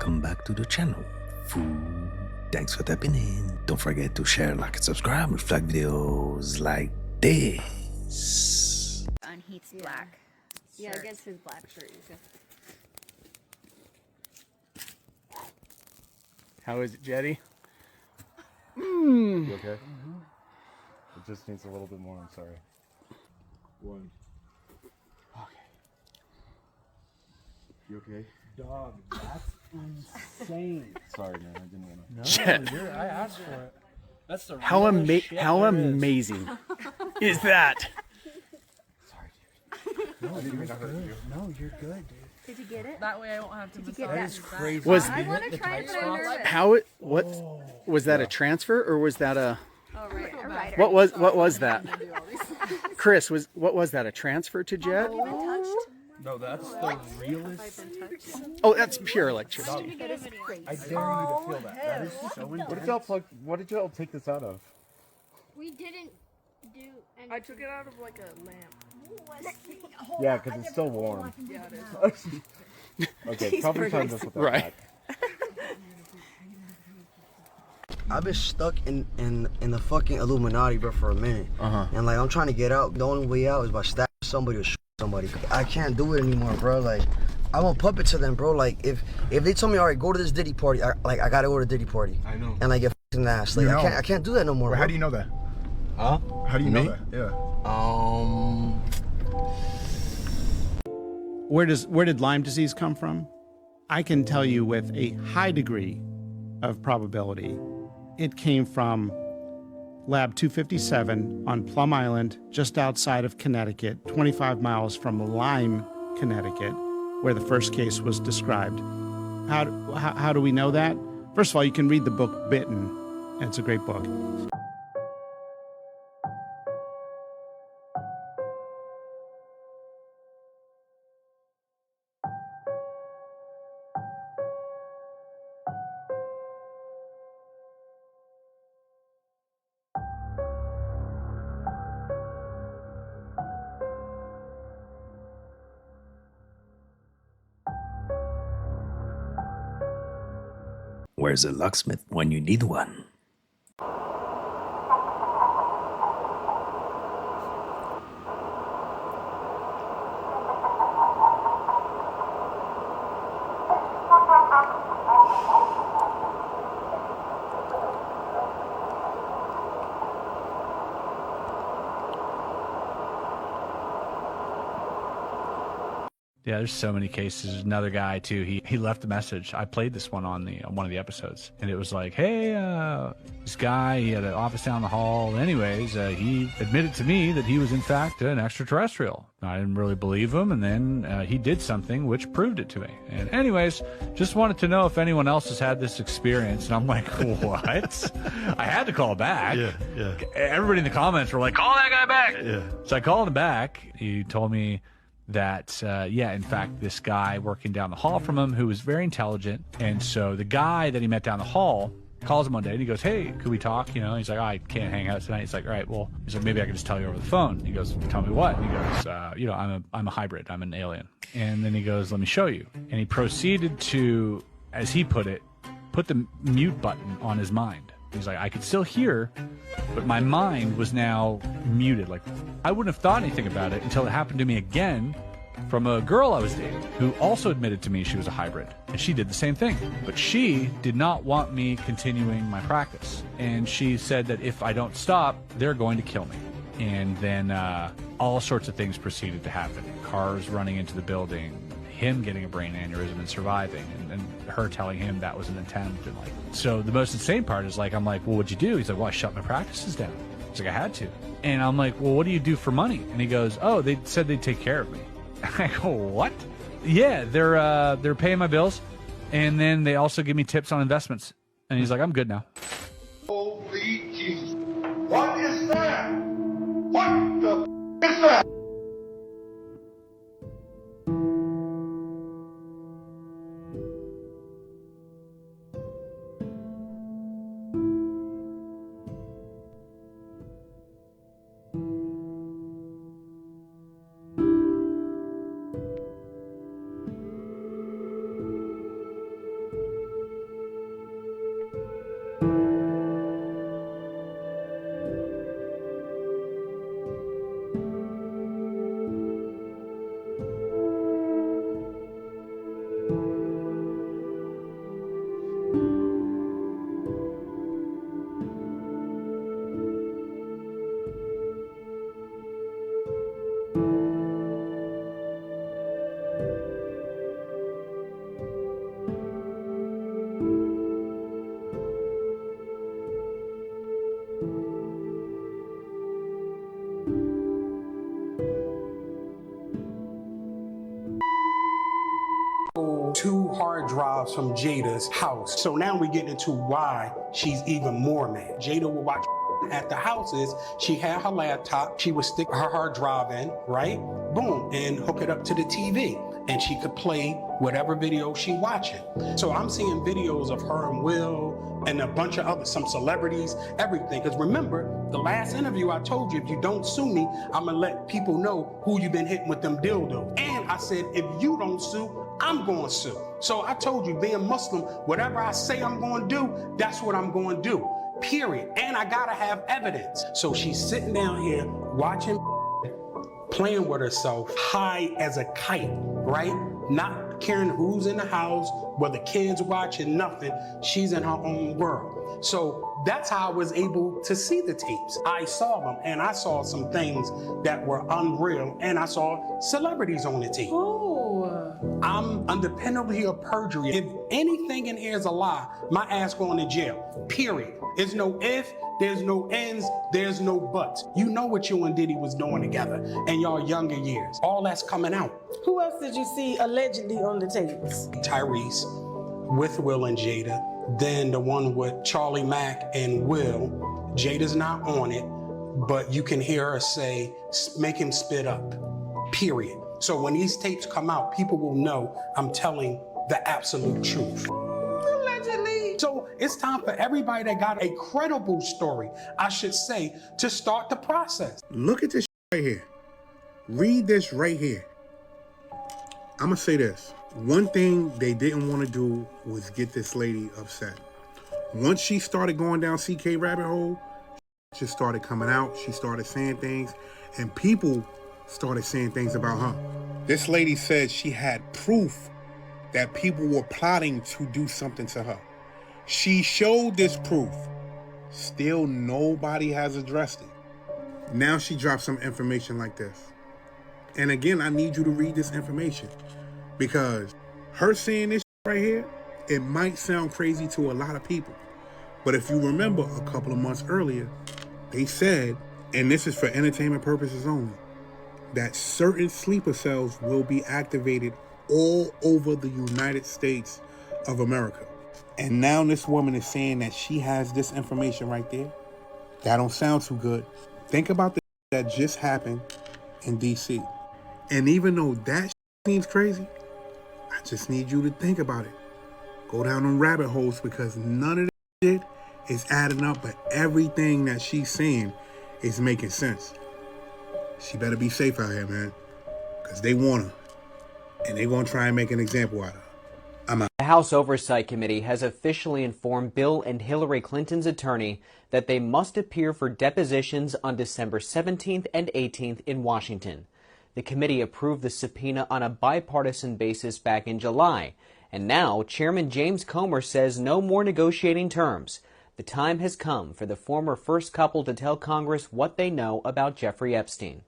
welcome back to the channel. Food. Thanks for tapping in. Don't forget to share, like, and subscribe with flag videos like this. On Heath's black. Yeah, against his black shirt. How is it, Jetty? You okay? It just needs a little bit more, I'm sorry. One. Okay. You okay? Dog, that's insane. Sorry, man, I didn't want to. No, Jet. I asked for it. That's the How realest shit how there is. amazing is that? Sorry, dude. No, I didn't mean to hurt you. No, you're good, dude. Did you get it? That way I won't have to Did you get That that? is crazy. Was- I want to try it, but I'm nervous. How it? What was that? A transfer or was that a? Oh, right. A rider. What was that? Chris, what was that? A transfer to Jet? No, that's the realest. Oh, that's pure electricity. That is crazy. I dare you to feel that. That is so What intense. did y'all plug? What did y'all take this out of? We didn't do anything. I took it out of like a lamp. Yeah, because it's still warm. Yeah, it is. Okay, probably time to put that Right. back. I've been stuck in the fucking Illuminati, bro, for a minute. And like I'm trying to get out. The only way out is by stabbing somebody or shooting somebody. I can't do it anymore, bro. Like I'm a puppet to them, bro. Like if they told me, all right, go to this Diddy party, I gotta go to Diddy party. I know. And like get in the ass. Like You know. I can't do that no more. Well, Bro. how do you know that? Huh? How do you Me? know that? Yeah. Where did Lyme disease come from? I can tell you with a high degree of probability, it came from Lab 257 on Plum Island, just outside of Connecticut, 25 miles from Lyme, Connecticut, where the first case was described. How do we know that? First of all, you can read the book Bitten, and it's a great book. Where's a locksmith when you need one? Yeah, there's so many cases. There's another guy too. He left a message. I played this one on one of the episodes, and it was like, "Hey, this guy, he had an office down the hall. Anyways, he admitted to me that he was in fact an extraterrestrial. I didn't really believe him, and then he did something which proved it to me. And anyways, just wanted to know if anyone else has had this experience." And I'm like, "What?" I had to call back. Yeah. Everybody in the comments were like, "Call that guy back." Yeah. So I called him back. He told me that, yeah, in fact, this guy working down the hall from him who was very intelligent. And so the guy that he met down the hall calls him one day and he goes, "Hey, could we talk?" You know, he's like, "I can't hang out tonight." He's like, "All right, well," he's like, "maybe I can just tell you over the phone." He goes, "Tell me what?" And he goes, "You know, I'm a hybrid. I'm an alien." And then he goes, "Let me show you." And he proceeded to, as he put it, put the mute button on his mind. He's like, I could still hear, but my mind was now muted. Like, I wouldn't have thought anything about it until it happened to me again from a girl I was dating who also admitted to me she was a hybrid. And she did the same thing. But she did not want me continuing my practice. And she said that if I don't stop, they're going to kill me. And then all sorts of things proceeded to happen. Cars running into the building, him getting a brain aneurysm and surviving, and her telling him that was an attempt. And like, so the most insane part is like, I'm like, "Well, what'd you do?" He's like, "Well, I shut my practices down." He's like, "I had to." And I'm like, "Well, what do you do for money?" And he goes, "Oh, they said they'd take care of me." I go, "What?" "Yeah, they're paying my bills, and then they also give me tips on investments." And he's like, "I'm good now." Holy Jesus. What is that? What the is that? hard drives from Jada's house. So now we get into why she's even more mad. Jada will watch at the houses. She had her laptop. She would stick her hard drive in, right? Boom, and hook it up to the TV. And she could play whatever video she watching. So I'm seeing videos of her and Will and a bunch of other, some celebrities, everything. Because remember, the last interview I told you, if you don't sue me, I'm gonna let people know who you've been hitting with them dildos. And I said, if you don't sue, I'm gonna sue. So I told you, being Muslim, whatever I say I'm gonna do, that's what I'm gonna do, period. And I gotta have evidence. So she's sitting down here watching, playing with herself, high as a kite, right? Not caring who's in the house, whether kids watching, nothing. She's in her own world. So that's how I was able to see the tapes. I saw them, and I saw some things that were unreal, and I saw celebrities on the tape. Ooh. I'm under penalty of perjury. If anything in here is a lie, my ass going to jail, period. There's no if, there's no ends, there's no buts. You know what you and Diddy was doing together in your younger years. All that's coming out. Who else did you see allegedly on the tapes? Tyrese with Will and Jada. Then the one with Charlie Mack and Will. Jada's not on it, but you can hear her say, make him spit up, period. So when these tapes come out, people will know I'm telling the absolute truth. Allegedly. So it's time for everybody that got a credible story, I should say, to start the process. Look at this right here. Read this right here. I'm gonna say this. One thing they didn't want to do was get this lady upset. Once she started going down CK rabbit hole, she just started coming out. She started saying things, and people started saying things about her. This lady said she had proof that people were plotting to do something to her. She showed this proof. Still, nobody has addressed it. Now she dropped some information like this. And again, I need you to read this information, because her saying this right here, it might sound crazy to a lot of people. But if you remember a couple of months earlier, they said, and this is for entertainment purposes only, that certain sleeper cells will be activated all over the United States of America. And now this woman is saying that she has this information right there. That don't sound too good. Think about the that just happened in DC. And even though that seems crazy, I just need you to think about it. Go down on rabbit holes, because none of this shit is adding up, but everything that she's saying is making sense. She better be safe out here, man, because they want her, and they're going to try and make an example out of her. I'm out. The House Oversight Committee has officially informed Bill and Hillary Clinton's attorney that they must appear for depositions on December 17th and 18th in Washington. The committee approved the subpoena on a bipartisan basis back in July, and now Chairman James Comer says no more negotiating terms. The time has come for the former first couple to tell Congress what they know about Jeffrey Epstein.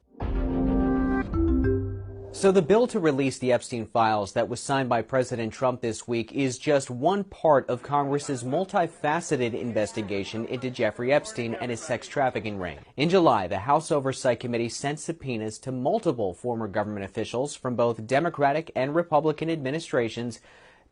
So the bill to release the Epstein files that was signed by President Trump this week is just one part of Congress's multifaceted investigation into Jeffrey Epstein and his sex trafficking ring. In July, the House Oversight Committee sent subpoenas to multiple former government officials from both Democratic and Republican administrations,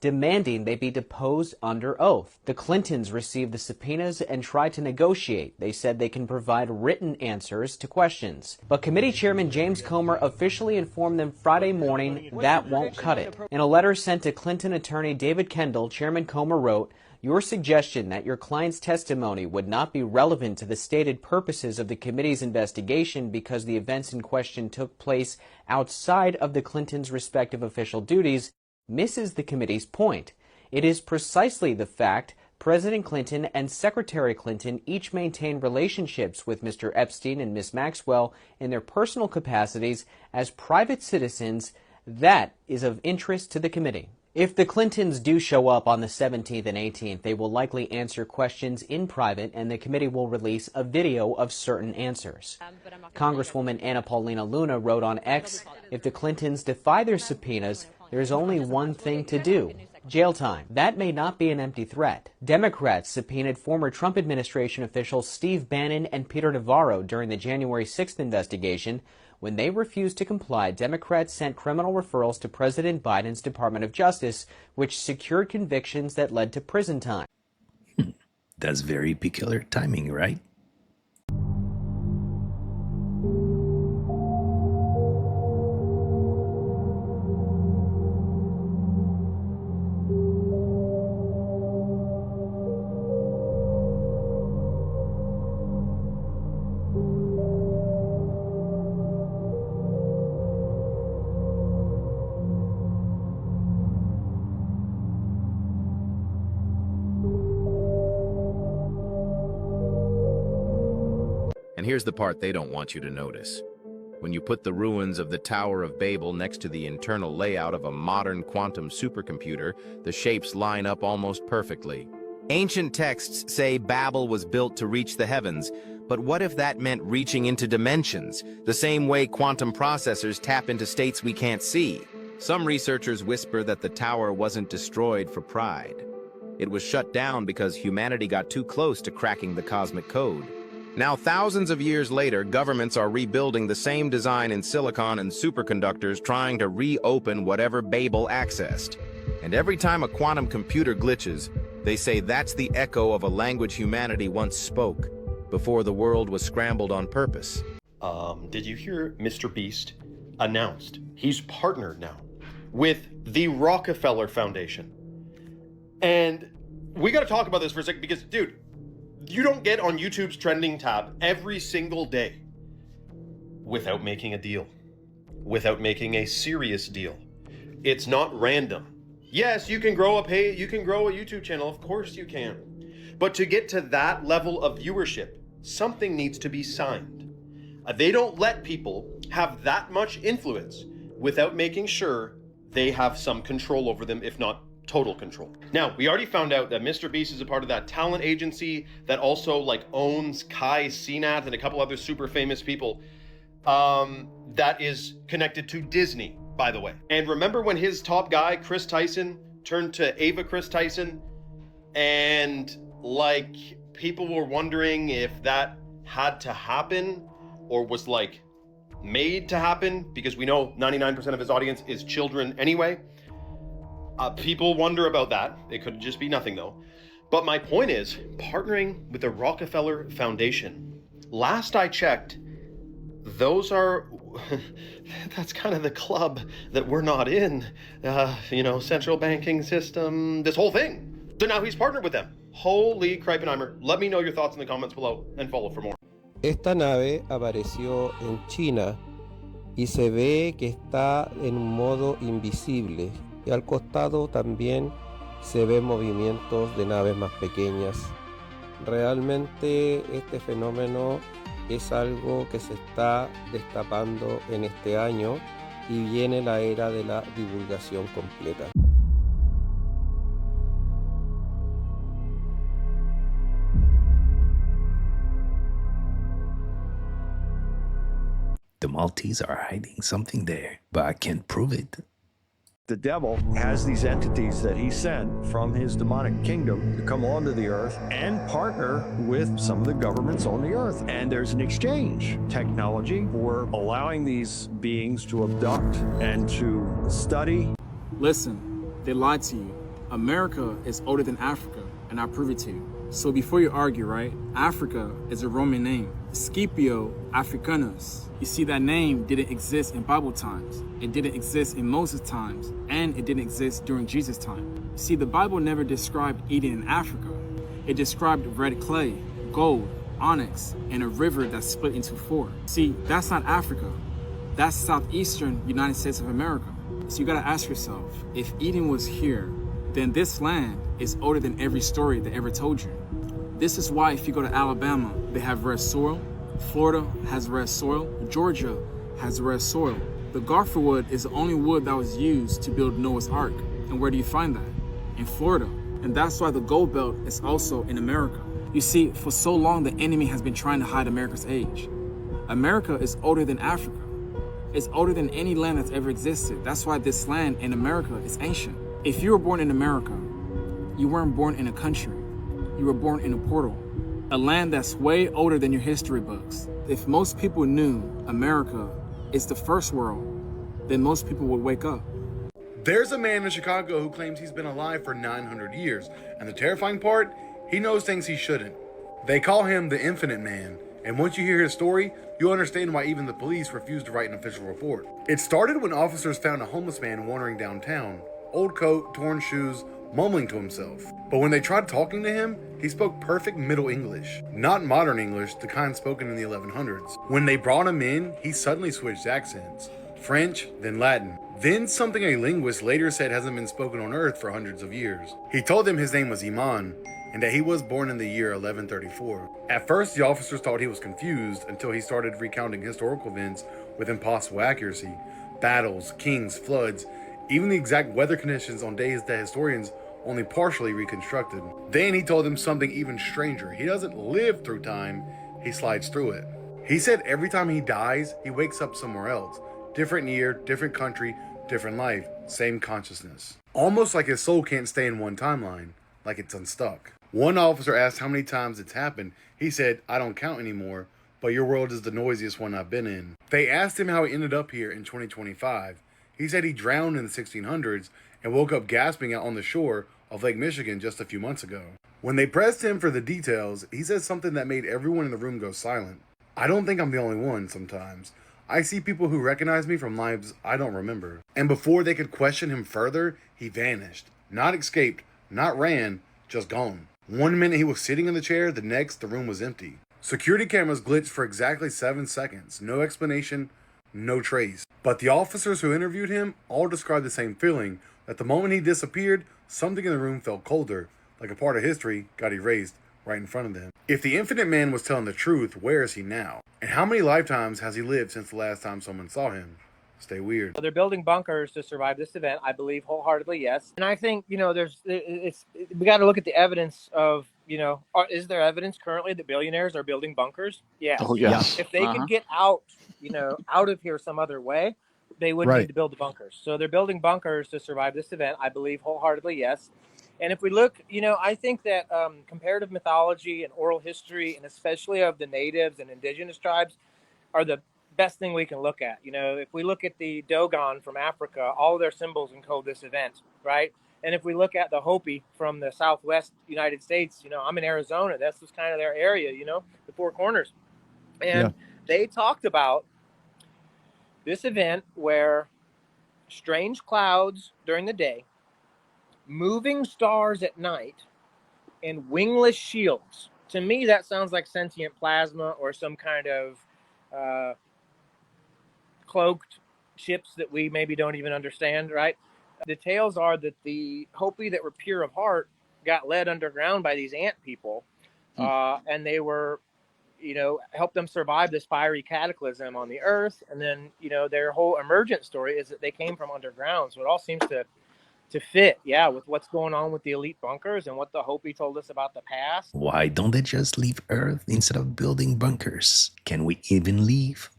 demanding they be deposed under oath. The Clintons received the subpoenas and tried to negotiate. They said they can provide written answers to questions. But committee chairman James Comer officially informed them Friday morning that won't cut it. In a letter sent to Clinton attorney David Kendall, Chairman Comer wrote, "Your suggestion that your client's testimony would not be relevant to the stated purposes of the committee's investigation because the events in question took place outside of the Clintons' respective official duties misses the committee's point. It is precisely the fact President Clinton and Secretary Clinton each maintain relationships with Mr. Epstein and Ms. Maxwell in their personal capacities as private citizens that is of interest to the committee." If the Clintons do show up on the 17th and 18th, they will likely answer questions in private, and the committee will release a video of certain answers. Congresswoman Anna Paulina Luna wrote on X, "If the Clintons defy their subpoenas, there's only one thing to do: jail time." That may not be an empty threat. Democrats subpoenaed former Trump administration officials Steve Bannon and Peter Navarro during the January 6th investigation, When they refused to comply, Democrats sent criminal referrals to President Biden's Department of Justice, which secured convictions that led to prison time. That's very peculiar timing, right? And here's the part they don't want you to notice. When you put the ruins of the Tower of Babel next to the internal layout of a modern quantum supercomputer, the shapes line up almost perfectly. Ancient texts say Babel was built to reach the heavens, but what if that meant reaching into dimensions, the same way quantum processors tap into states we can't see? Some researchers whisper that the tower wasn't destroyed for pride. It was shut down because humanity got too close to cracking the cosmic code. Now, thousands of years later, governments are rebuilding the same design in silicon and superconductors, trying to reopen whatever Babel accessed. And every time a quantum computer glitches, they say that's the echo of a language humanity once spoke, before the world was scrambled on purpose. Did you hear Mr. Beast announced he's partnered now with the Rockefeller Foundation? And we got to talk about this for a second because, dude, you don't get on YouTube's trending tab every single day without making a deal, without making a serious deal. It's not random. Yes, you can grow a YouTube channel, of course you can. But to get to that level of viewership, something needs to be signed. They don't let people have that much influence without making sure they have some control over them, if not total control. Now, we already found out that Mr. Beast is a part of that talent agency that also owns Kai Cenat and a couple other super famous people that is connected to Disney, by the way. And remember when his top guy, Chris Tyson, turned to Ava Chris Tyson, and people were wondering if that had to happen or was made to happen, because we know 99% of his audience is children anyway. People wonder about that. It could just be nothing though. But my point is, partnering with the Rockefeller Foundation, last I checked, that's kind of the club that we're not in. Central banking system, this whole thing. So now he's partnered with them. Holy Kreipenheimer. Let me know your thoughts in the comments below and follow for more. Esta nave apareció en China y se ve que está en un modo invisible. Y al costado también se ven movimientos de naves más pequeñas. Realmente este fenómeno es algo que se está destapando en este año y viene la era de la divulgación completa. The Maltese are hiding something there, but I can't prove it. The devil has these entities that he sent from his demonic kingdom to come onto the earth and partner with some of the governments on the earth. And there's an exchange technology for allowing these beings to abduct and to study. Listen, they lied to you. America is older than Africa, and I'll prove it to you. So before you argue, right, Africa is a Roman name, Scipio Africanus. You see, that name didn't exist in Bible times. It didn't exist in Moses' times, and it didn't exist during Jesus' time. See, the Bible never described Eden in Africa. It described red clay, gold, onyx, and a river that split into four. See, that's not Africa. That's southeastern United States of America. So you gotta ask yourself, if Eden was here, then this land is older than every story they ever told you. This is why if you go to Alabama, they have red soil. Florida has red soil. Georgia has red soil. The gopher wood is the only wood that was used to build Noah's Ark. And where do you find that? In Florida. And that's why the gold belt is also in America. You see, for so long, the enemy has been trying to hide America's age. America is older than Africa. It's older than any land that's ever existed. That's why this land in America is ancient. If you were born in America, you weren't born in a country. You were born in a portal. A land that's way older than your history books. If most people knew America it's the first world, then most people would wake up. There's a man in Chicago who claims he's been alive for 900 years, and the terrifying part, he knows things he shouldn't. They call him the Infinite Man, and once you hear his story, you'll understand why even the police refused to write an official report. It started when officers found a homeless man wandering downtown, old coat, torn shoes, mumbling to himself. But when they tried talking to him, he spoke perfect Middle English, not modern English, the kind spoken in the 1100s. When they brought him in, he suddenly switched accents. French, then Latin. Then something a linguist later said hasn't been spoken on Earth for hundreds of years. He told them his name was Iman, and that he was born in the year 1134. At first, the officers thought he was confused until he started recounting historical events with impossible accuracy. Battles, kings, floods, even the exact weather conditions on days that historians only partially reconstructed. Then he told them something even stranger. He doesn't live through time, he slides through it. He said every time he dies, he wakes up somewhere else. Different year, different country, different life, same consciousness. Almost like his soul can't stay in one timeline, like it's unstuck. One officer asked how many times it's happened. He said, "I don't count anymore, but your world is the noisiest one I've been in." They asked him how he ended up here in 2025. He said he drowned in the 1600s and woke up gasping out on the shore of Lake Michigan just a few months ago. When they pressed him for the details, he said something that made everyone in the room go silent. "I don't think I'm the only one sometimes. I see people who recognize me from lives I don't remember." And before they could question him further, he vanished. Not escaped, not ran, just gone. One minute he was sitting in the chair, the next the room was empty. Security cameras glitched for exactly 7 seconds. No explanation, no trace. But the officers who interviewed him all described the same feeling, that the moment he disappeared, something in the room felt colder, like a part of history got erased right in front of them. If the Infinite Man was telling the truth, where is he now? And how many lifetimes has he lived since the last time someone saw him? Stay weird. They're building bunkers to survive this event. I believe wholeheartedly, yes. And I think, we got to look at the evidence of, is there evidence currently that billionaires are building bunkers? Yes. Oh, yes. If they could get out, out of here some other way, they wouldn't need to build the bunkers. So they're building bunkers to survive this event. I believe wholeheartedly, yes. And if we look, I think that comparative mythology and oral history, and especially of the natives and indigenous tribes, are the best thing we can look at. If we look at the Dogon from Africa, all of their symbols encode this event, right? And if we look at the Hopi from the Southwest United States, I'm in Arizona. That's just kind of their area, the Four Corners. And they talked about this event where strange clouds during the day, moving stars at night, and wingless shields. To me, that sounds like sentient plasma or some kind of cloaked ships that we maybe don't even understand, right? The tales are that the Hopi that were pure of heart got led underground by these ant people, and they were, helped them survive this fiery cataclysm on the earth. And then, their whole emergent story is that they came from underground. So it all seems to fit, with what's going on with the elite bunkers and what the Hopi told us about the past. Why don't they just leave Earth instead of building bunkers? Can we even leave?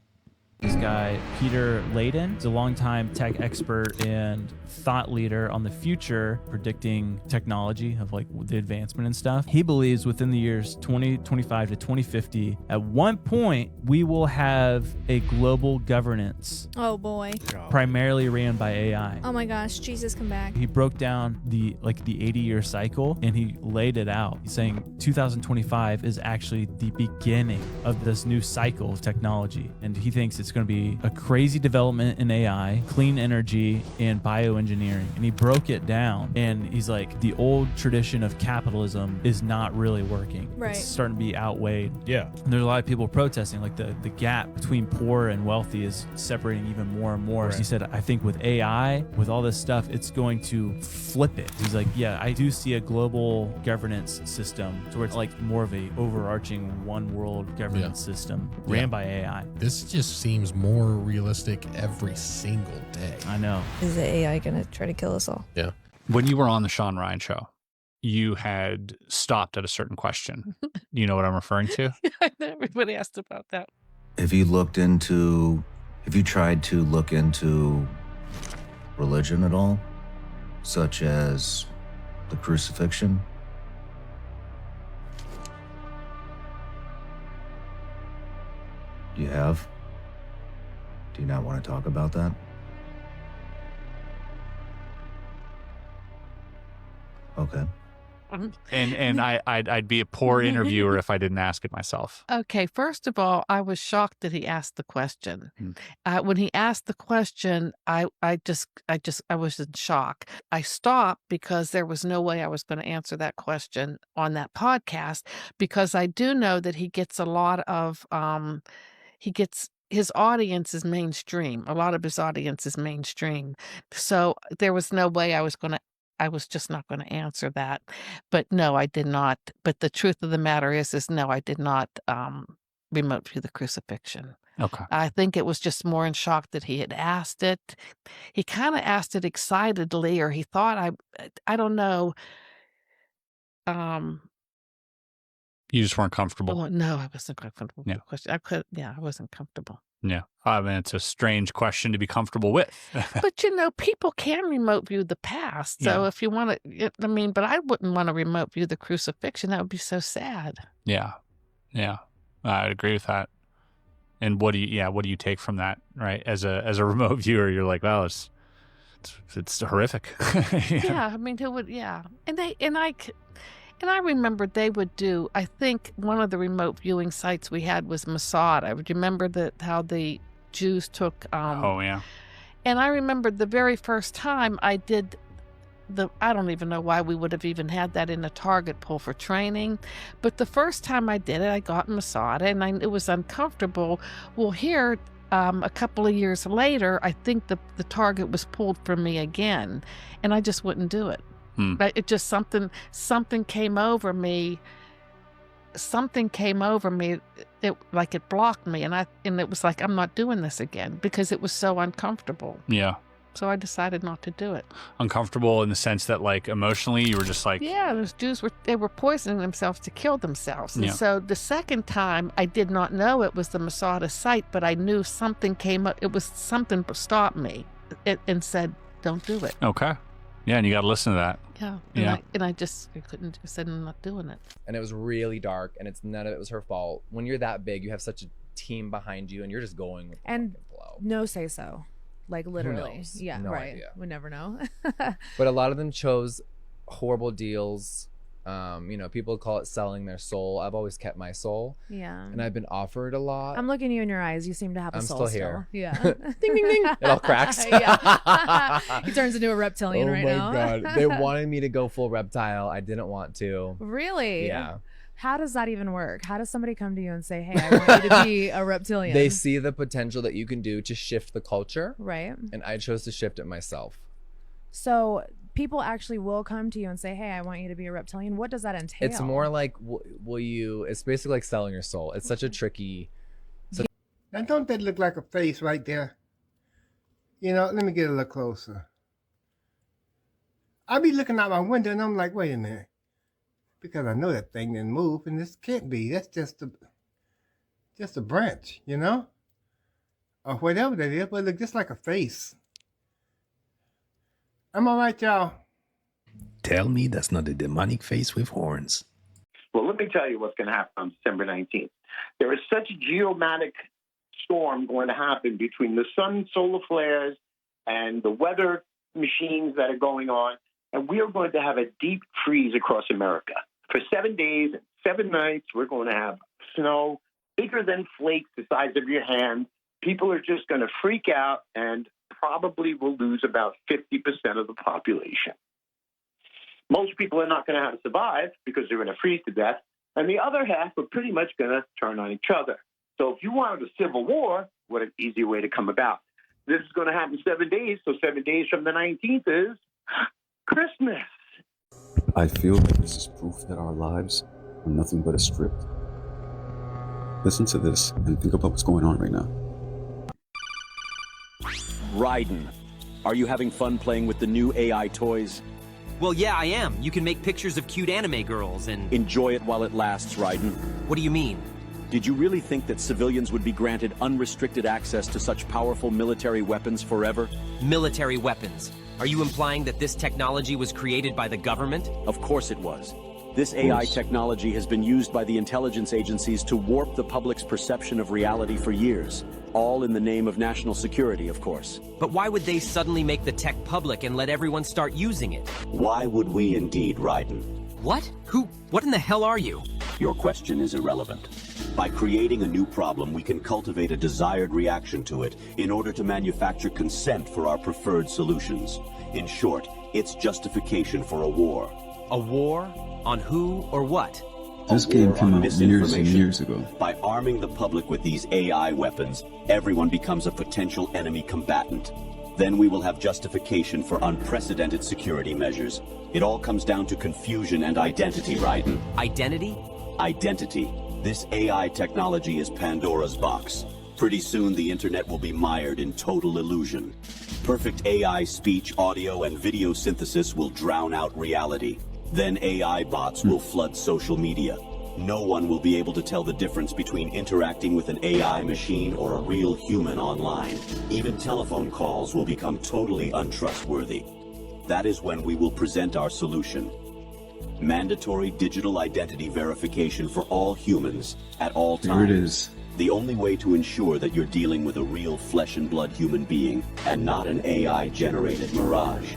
This guy, Peter Layden, is a longtime tech expert and thought leader on the future, predicting technology of like the advancement and stuff. He believes within the years 2025 to 2050, at one point, we will have a global governance. Oh boy. Primarily ran by AI. Oh my gosh, Jesus, come back. He broke down the 80-year cycle and he laid it out. He's saying 2025 is actually the beginning of this new cycle of technology. And he thinks it's going to be a crazy development in AI, clean energy, and bioengineering. And he broke it down. And he's like, the old tradition of capitalism is not really working. Right. It's starting to be outweighed. Yeah. And there's a lot of people protesting, like the gap between poor and wealthy is separating even more and more. Right. So he said, I think with AI, with all this stuff, it's going to flip it. He's like, yeah, I do see a global governance system to where it's like more of a overarching one world governance system ran by AI. This just seems more realistic every single day. I know. Is the AI going to try to kill us all? Yeah. When you were on the Sean Ryan show, you had stopped at a certain question. You know what I'm referring to? Everybody asked about that. Have you tried to look into religion at all? Such as the crucifixion? You have? Do you not want to talk about that? Okay. And I'd be a poor interviewer if I didn't ask it myself. Okay, first of all, I was shocked that he asked the question. When he asked the question, I was in shock. I stopped because there was no way I was going to answer that question on that podcast, because I do know that he gets a lot of his audience is mainstream. A lot of his audience is mainstream. So there was no way I was just not going to answer that. But no, I did not. But the truth of the matter is no, I did not remote view the crucifixion. Okay. I think it was just more in shock that he had asked it. He kind of asked it excitedly, or he thought I don't know. You just weren't comfortable. Oh, no, I wasn't comfortable. Yeah. Question. I wasn't comfortable. Yeah. I mean, it's a strange question to be comfortable with. But people can remote view the past. So if you want to, but I wouldn't want to remote view the crucifixion. That would be so sad. Yeah. Yeah. I'd agree with that. And what do you take from that, right? As a remote viewer, you're like, well, it's horrific. Yeah. I mean, who would, yeah. And I remember they would do, I think one of the remote viewing sites we had was Mossad. I would remember how the Jews took. Oh, yeah. And I remember the very first time I did I don't even know why we would have even had that in a target pool for training. But the first time I did it, I got Mossad and it was uncomfortable. Well, here, a couple of years later, I think the target was pulled from me again, and I just wouldn't do it. But it just something came over me. Something came over me. It blocked me, and it was like, I'm not doing this again because it was so uncomfortable. Yeah. So I decided not to do it. Uncomfortable in the sense that, like, emotionally, you were just like, yeah, those Jews were poisoning themselves to kill themselves. And so the second time, I did not know it was the Masada site, but I knew something came up. It was something stopped me and said, "Don't do it." Okay. Yeah, and you got to listen to that. Yeah. And I couldn't. I said, I'm not doing it. And it was really dark, and none of it was her fault. When you're that big, you have such a team behind you, and you're just going with the fucking flow. No say so. Like, literally. Who knows? Yeah, No right. idea. We never know. But a lot of them chose horrible deals. People call it selling their soul. I've always kept my soul. Yeah. And I've been offered a lot. I'm looking you in your eyes. You seem to have a I'm soul still here. Yeah. Ding, ding, ding. It all cracks. Yeah. He turns into a reptilian right now. Oh my God. They wanted me to go full reptile. I didn't want to. Really? Yeah. How does that even work? How does somebody come to you and say, hey, I want you to be a reptilian? They see the potential that you can do to shift the culture. Right. And I chose to shift it myself. So people actually will come to you and say, hey, I want you to be a reptilian. What does that entail? It's more like, it's basically like selling your soul. It's such a tricky. Now, don't that look like a face right there? Let me get a little closer. I be looking out my window and I'm like, wait a minute. Because I know that thing didn't move, and this can't be. That's just a branch, or whatever that is. But it looks just like a face. Am I right, y'all? Tell me that's not a demonic face with horns. Well, let me tell you what's going to happen on December 19th. There is such a geomatic storm going to happen between the sun solar flares and the weather machines that are going on, and we are going to have a deep freeze across America. For 7 days and 7 nights, we're going to have snow bigger than flakes the size of your hand. People are just going to freak out and probably will lose about 50% of the population. Most people are not going to have to survive because they're going to freeze to death, and the other half are pretty much going to turn on each other. So if you wanted a civil war, what an easy way to come about. This is going to happen 7 days, so 7 days from the 19th is Christmas. I feel that this is proof that our lives are nothing but a script. Listen to this and think about what's going on right now. Raiden, are you having fun playing with the new AI toys? Well, yeah, I am. You can make pictures of cute anime girls and... Enjoy it while it lasts, Raiden. What do you mean? Did you really think that civilians would be granted unrestricted access to such powerful military weapons forever? Military weapons? Are you implying that this technology was created by the government? Of course it was. This AI technology has been used by the intelligence agencies to warp the public's perception of reality for years. All in the name of national security, of course. But why would they suddenly make the tech public and let everyone start using it? Why would we indeed, Raiden? What? What in the hell are you? Your question is irrelevant. By creating a new problem, we can cultivate a desired reaction to it in order to manufacture consent for our preferred solutions. In short, it's justification for a war. A war? On who or what? This game came out years and years ago. By arming the public with these AI weapons, everyone becomes a potential enemy combatant. Then we will have justification for unprecedented security measures. It all comes down to confusion and identity, Raiden. Identity? Identity. This AI technology is Pandora's box. Pretty soon the internet will be mired in total illusion. Perfect AI speech, audio, and video synthesis will drown out reality. Then AI bots will flood social media. No one will be able to tell the difference between interacting with an AI machine or a real human online. Even telephone calls will become totally untrustworthy. That is when we will present our solution. Mandatory digital identity verification for all humans at all times. There it is. The only way to ensure that you're dealing with a real flesh and blood human being and not an AI-generated mirage.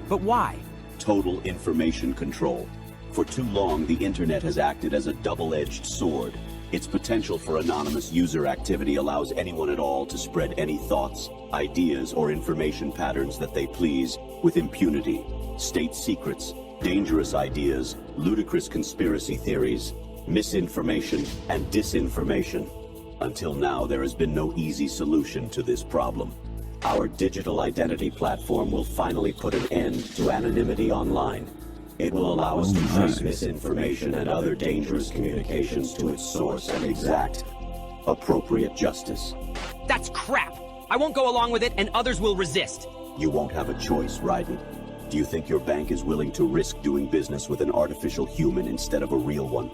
But why? Total information control. For too long, the internet has acted as a double-edged sword. Its potential for anonymous user activity allows anyone at all to spread any thoughts, ideas, or information patterns that they please with impunity. State secrets, dangerous ideas, ludicrous conspiracy theories, misinformation, and disinformation. Until now, there has been no easy solution to this problem. Our digital identity platform will finally put an end to anonymity online. It will allow us to trace misinformation and other dangerous communications to its source and exact appropriate justice. That's crap! I won't go along with it, and others will resist. You won't have a choice, Raiden. Do you think your bank is willing to risk doing business with an artificial human instead of a real one?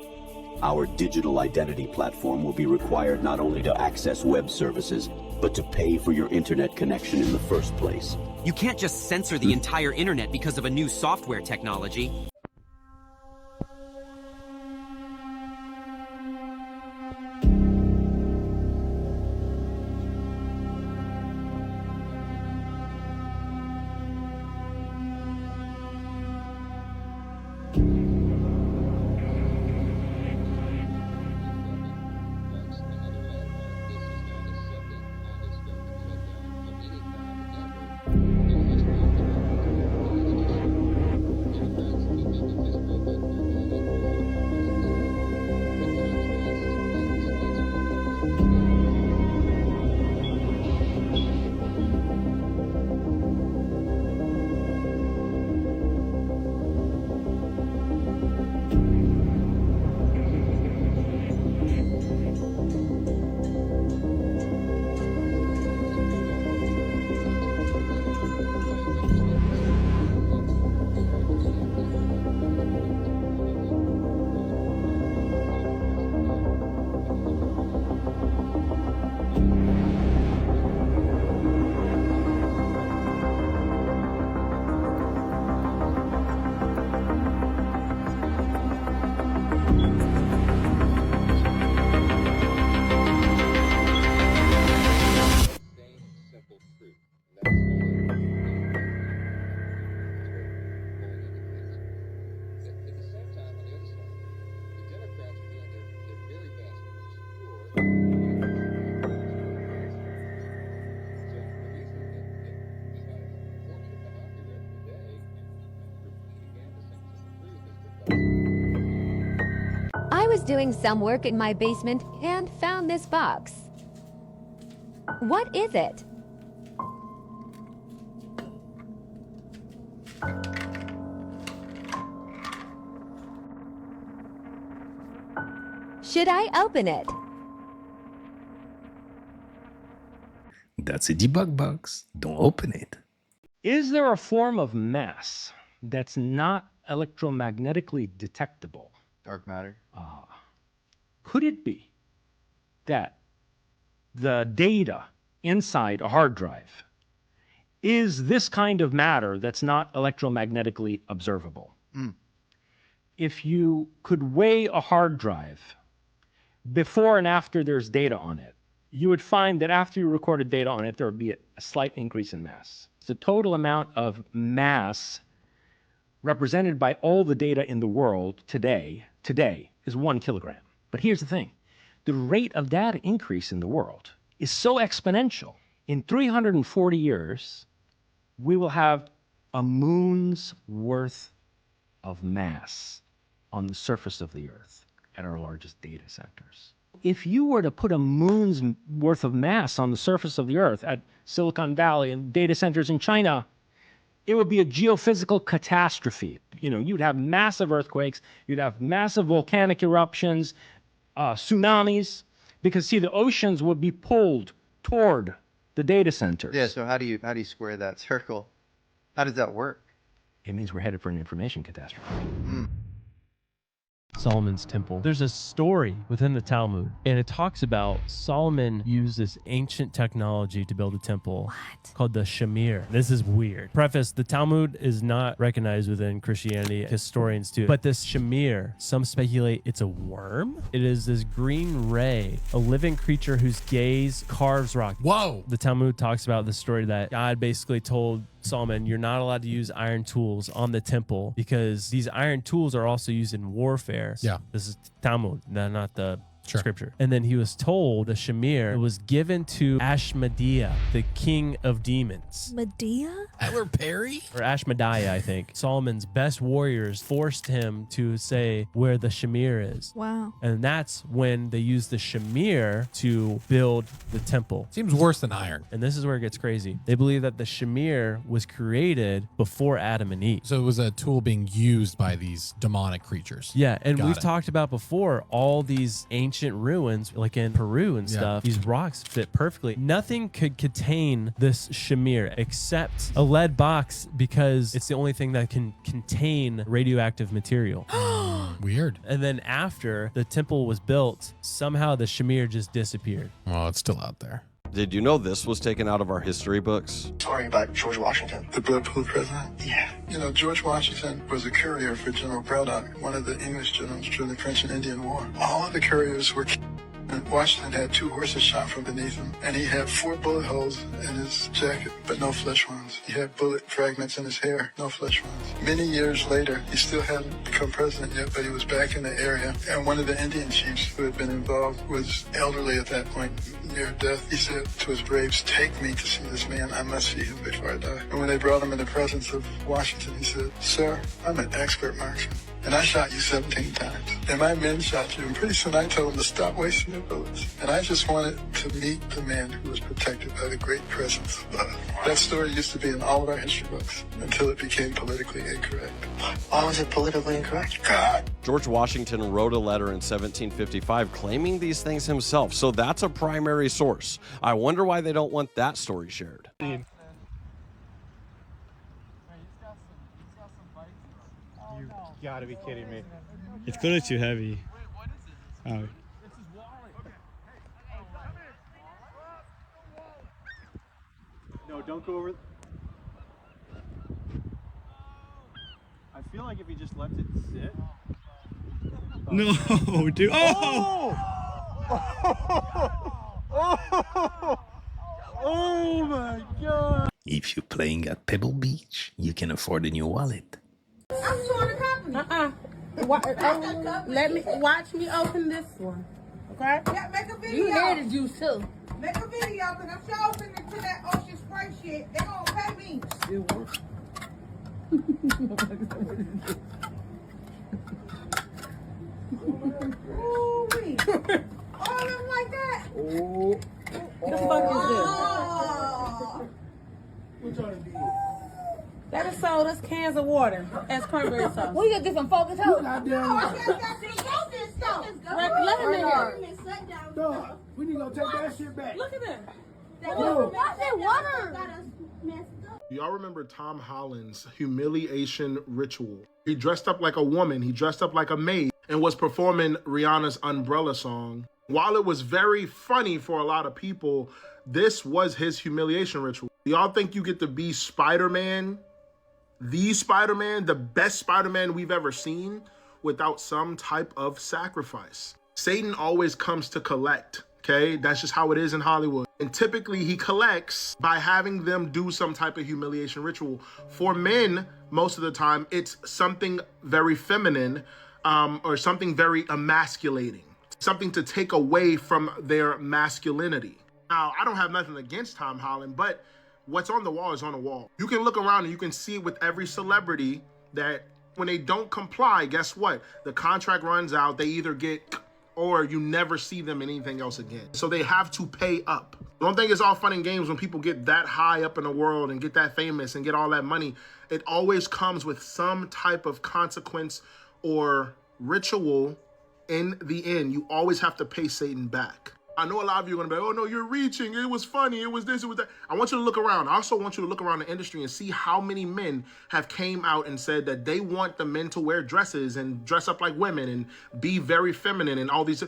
Our digital identity platform will be required not only to access web services, but to pay for your internet connection in the first place. You can't just censor the entire internet because of a new software technology. I was doing some work in my basement and found this box. What is it? Should I open it? That's a debug box. Don't open it. Is there a form of mass that's not electromagnetically detectable? Dark matter? Could it be that the data inside a hard drive is this kind of matter that's not electromagnetically observable? If you could weigh a hard drive before and after there's data on it, you would find that after you recorded data on it, there would be a slight increase in mass. The total amount of mass represented by all the data in the world today is 1 kilogram. But here's the thing. The rate of data increase in the world is so exponential. In 340 years, we will have a moon's worth of mass on the surface of the Earth at our largest data centers. If you were to put a moon's worth of mass on the surface of the Earth at Silicon Valley and data centers in China, it would be a geophysical catastrophe. You know, you'd have massive earthquakes, you'd have massive volcanic eruptions, tsunamis, because see, the oceans would be pulled toward the data centers. Yeah, so how do you square that circle? How does that work? It means we're headed for an information catastrophe. Solomon's temple. There's a story within the Talmud, and it talks about Solomon used this ancient technology to build a temple called the Shamir. This is weird. Preface, the Talmud is not recognized within Christianity, historians too. But this Shamir, some speculate it's a worm. It is this green ray, a living creature whose gaze carves rock. Whoa! The Talmud talks about the story that God basically told Solomon, you're not allowed to use iron tools on the temple because these iron tools are also used in warfare. Yeah. This is Talmud, not the scripture. And then he was told the Shamir was given to Ashmadiah, the king of demons. Medea? Tyler Perry? Or Ashmadiah, I think. Solomon's best warriors forced him to say where the Shamir is. Wow. And that's when they used the Shamir to build the temple. Seems worse than iron. And this is where it gets crazy. They believe that the Shamir was created before Adam and Eve. So it was a tool being used by these demonic creatures. Yeah, and Got we've it. talked about before all these ancient ruins, like in Peru and stuff. These rocks fit perfectly. Nothing could contain this Shamir except a lead box because it's the only thing that can contain radioactive material. Weird. And then after the temple was built, somehow the Shamir just disappeared. Well, it's still out there. Did you know this was taken out of our history books? Story about George Washington, the bulletproof president? Yeah. You know, George Washington was a courier for General Braddock, one of the English generals during the French and Indian War. All of the couriers were killed. And Washington had 2 horses shot from beneath him, and he had 4 bullet holes in his jacket, but no flesh wounds. He had bullet fragments in his hair, no flesh wounds. Many years later, he still hadn't become president yet, but he was back in the area, and one of the Indian chiefs who had been involved was elderly at that point, near death. He said to his braves, "Take me to see this man. I must see him before I die." And when they brought him in the presence of Washington, he said, "Sir, I'm an expert marksman, and I shot you 17 times. And my men shot you, and pretty soon I told them to stop wasting their bullets. And I just wanted to meet the man who was protected by the great presence of love." That story used to be in all of our history books until it became politically incorrect. Why was it politically incorrect? God. George Washington wrote a letter in 1755 claiming these things himself, so that's a primary source. I wonder why they don't want that story shared. You gotta be kidding me. It's clearly too heavy. Oh. No, don't go over. I feel like if he just left it sit. No, dude. Oh! Oh my god! If you're playing at Pebble Beach, you can afford a new wallet. I'm showing the company. Let me watch me open this one. Okay? Yeah, make a video. You hear the juice too. Make a video, because I'm sure opening to that ocean spray shit. They gonna pay me. Ooh-wee. All of them like that? Oh. The fuck is this? Which one is these? That is sold us cans of water as cranberry sauce. We gotta get some focus help. No, I just got some focus stuff. Let him in here. No, we need to go take that shit back. Look at that. Why is that water? Y'all remember Tom Holland's humiliation ritual? He dressed up like a woman, he dressed up like a maid, and was performing Rihanna's Umbrella song. While it was very funny for a lot of people, this was his humiliation ritual. Y'all think you get to be Spider-Man, the best Spider-Man we've ever seen, without some type of sacrifice? Satan always comes to collect. Okay, that's just how it is in Hollywood. And typically he collects by having them do some type of humiliation ritual. For men, most of the time, it's something very feminine or something very emasculating, something to take away from their masculinity. Now, I don't have nothing against Tom Holland, but what's on the wall is on the wall. You can look around and you can see with every celebrity that when they don't comply, guess what? The contract runs out, they either get or you never see them in anything else again. So they have to pay up. Don't think it's all fun and games when people get that high up in the world and get that famous and get all that money. It always comes with some type of consequence or ritual. In the end, you always have to pay Satan back. I know a lot of you are gonna be like, oh no, you're reaching, it was funny, it was this, it was that. I want you to look around. I also want you to look around the industry and see how many men have came out and said that they want the men to wear dresses and dress up like women and be very feminine and all these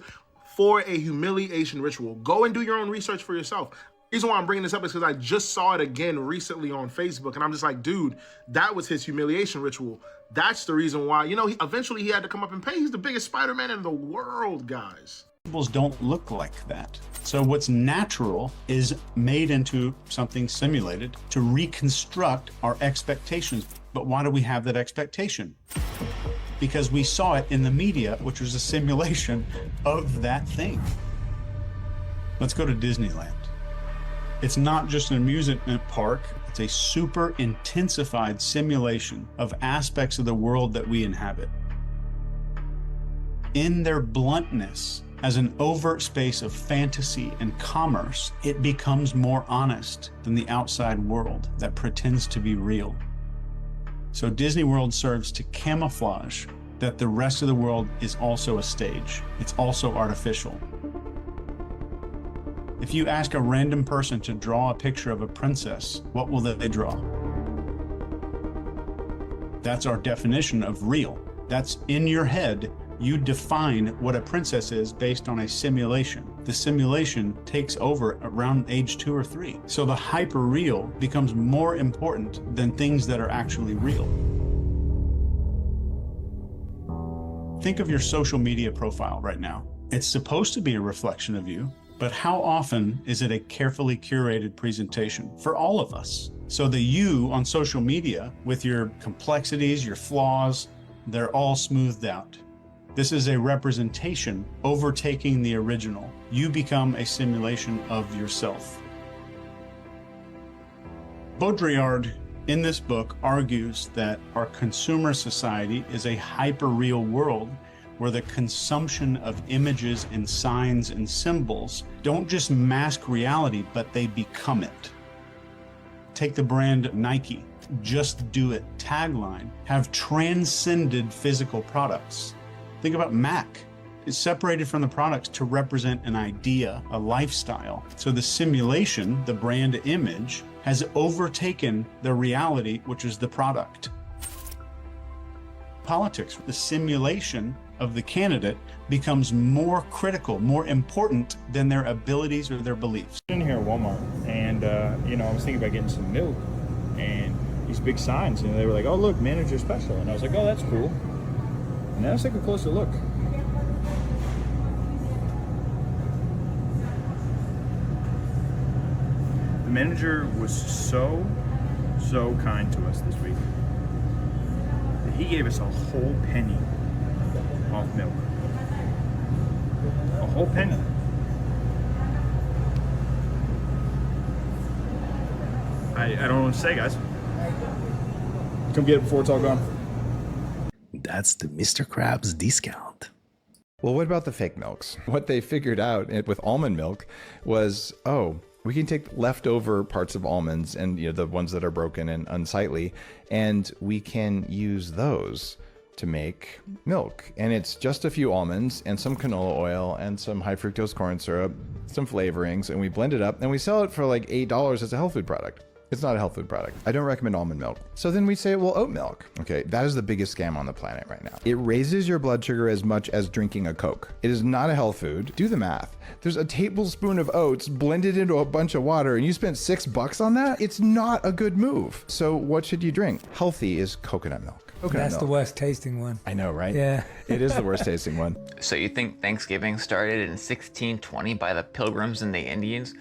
for a humiliation ritual. Go and do your own research for yourself. The reason why I'm bringing this up is because I just saw it again recently on Facebook and I'm just like, dude, that was his humiliation ritual. That's the reason why, you know, eventually he had to come up and pay. He's the biggest Spider-Man in the world, guys. Don't look like that. So what's natural is made into something simulated to reconstruct our expectations. But why do we have that expectation? Because we saw it in the media, which was a simulation of that thing. Let's go to Disneyland. It's not just an amusement park, it's a super intensified simulation of aspects of the world that we inhabit. In their bluntness, as an overt space of fantasy and commerce, it becomes more honest than the outside world that pretends to be real. So Disney World serves to camouflage that the rest of the world is also a stage. It's also artificial. If you ask a random person to draw a picture of a princess, what will they draw? That's our definition of real. That's in your head. You define what a princess is based on a simulation. The simulation takes over around age 2 or 3. So the hyper-real becomes more important than things that are actually real. Think of your social media profile right now. It's supposed to be a reflection of you, but how often is it a carefully curated presentation for all of us? So the you on social media, with your complexities, your flaws, they're all smoothed out. This is a representation overtaking the original. You become a simulation of yourself. Baudrillard, in this book, argues that our consumer society is a hyper-real world where the consumption of images and signs and symbols don't just mask reality, but they become it. Take the brand Nike, "Just Do It" tagline, have transcended physical products. Think about Mac. It's separated from the products to represent an idea, a lifestyle. So the simulation, the brand image, has overtaken the reality, which is the product. Politics, the simulation of the candidate becomes more critical, more important than their abilities or their beliefs. In here at Walmart, and I was thinking about getting some milk, and these big signs, they were like, "Oh look, manager special," and I was like, "Oh, that's cool." And then let's take a closer look. The manager was so kind to us this week that he gave us a whole penny off milk. A whole penny. I don't know what to say, guys. Come get it before it's all gone. That's the Mr. Krabs discount. Well, what about the fake milks? What they figured out with almond milk was, we can take leftover parts of almonds and the ones that are broken and unsightly, and we can use those to make milk. And it's just a few almonds and some canola oil and some high fructose corn syrup, some flavorings, and we blend it up and we sell it for like $8 as a health food product. It's not a health food product. I don't recommend almond milk. So then we say, well, oat milk. Okay, that is the biggest scam on the planet right now. It raises your blood sugar as much as drinking a Coke. It is not a health food. Do the math. There's a tablespoon of oats blended into a bunch of water and you spent $6 on that? It's not a good move. So what should you drink? Healthy is coconut milk. Coconut That's the milk. worst tasting one. I know, right? Yeah. It is the worst tasting one. So you think Thanksgiving started in 1620 by the Pilgrims and the Indians?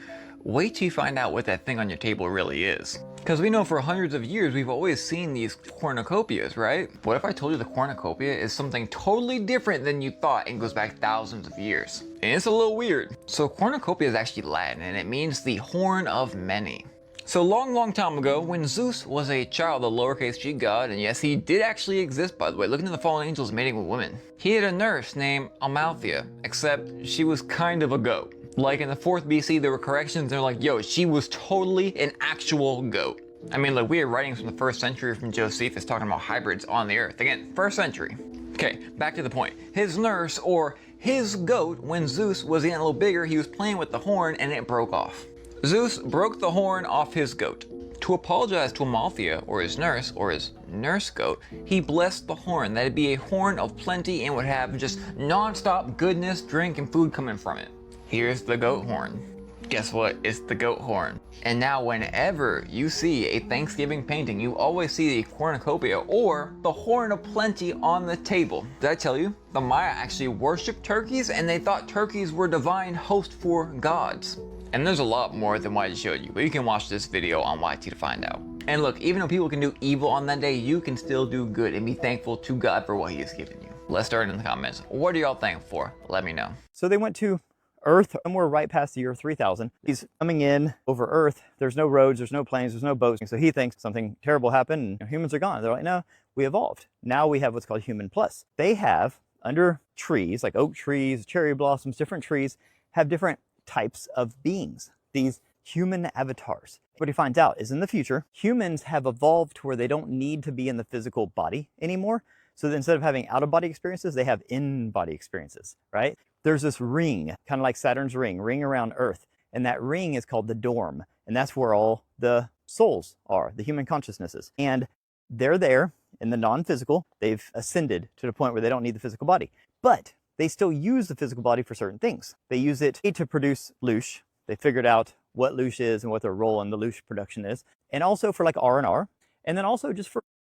Wait till you find out what that thing on your table really is. Because we know for hundreds of years we've always seen these cornucopias, right? What if I told you the cornucopia is something totally different than you thought and goes back thousands of years? And it's a little weird. So cornucopia is actually Latin and it means the horn of many. So long time ago, when Zeus was a child of the lowercase g god, and yes, he did actually exist by the way, look into the fallen angels mating with women. He had a nurse named Amalthea, except she was kind of a goat. Like in the 4th BC, there were corrections, they're like, yo, she was totally an actual goat. I mean, like we have writings from the 1st century from Josephus talking about hybrids on the earth. Again, 1st century. Okay, back to the point. His nurse, or his goat, when Zeus was getting a little bigger, he was playing with the horn and it broke off. Zeus broke the horn off his goat. To apologize to Amalthea, or his nurse goat, he blessed the horn, that it'd be a horn of plenty and would have just non-stop goodness, drink, and food coming from it. Here's the goat horn. Guess what? It's the goat horn. And now whenever you see a Thanksgiving painting, you always see the cornucopia or the horn of plenty on the table. Did I tell you? The Maya actually worshipped turkeys and they thought turkeys were divine hosts for gods. And there's a lot more than what I just showed you, but you can watch this video on YT to find out. And look, even though people can do evil on that day, you can still do good and be thankful to God for what he has given you. Let's start in the comments. What are y'all thankful for? Let me know. So they went to Earth, and we're right past the year 3000. He's coming in over Earth. There's no roads, there's no planes, there's no boats. So he thinks something terrible happened and humans are gone. They're like, no, we evolved. Now we have what's called Human Plus. They have, under trees, like oak trees, cherry blossoms, different trees, have different types of beings, these human avatars. What he finds out is in the future, humans have evolved to where they don't need to be in the physical body anymore. So that instead of having out-of-body experiences, they have in-body experiences, right? There's this ring, kind of like Saturn's ring around Earth. And that ring is called the dorm. And that's where all the souls are, the human consciousnesses. And they're there in the non-physical. They've ascended to the point where they don't need the physical body. But they still use the physical body for certain things. They use it to produce loosh. They figured out what loosh is and what their role in the loosh production is. And also for like R&R. And then also just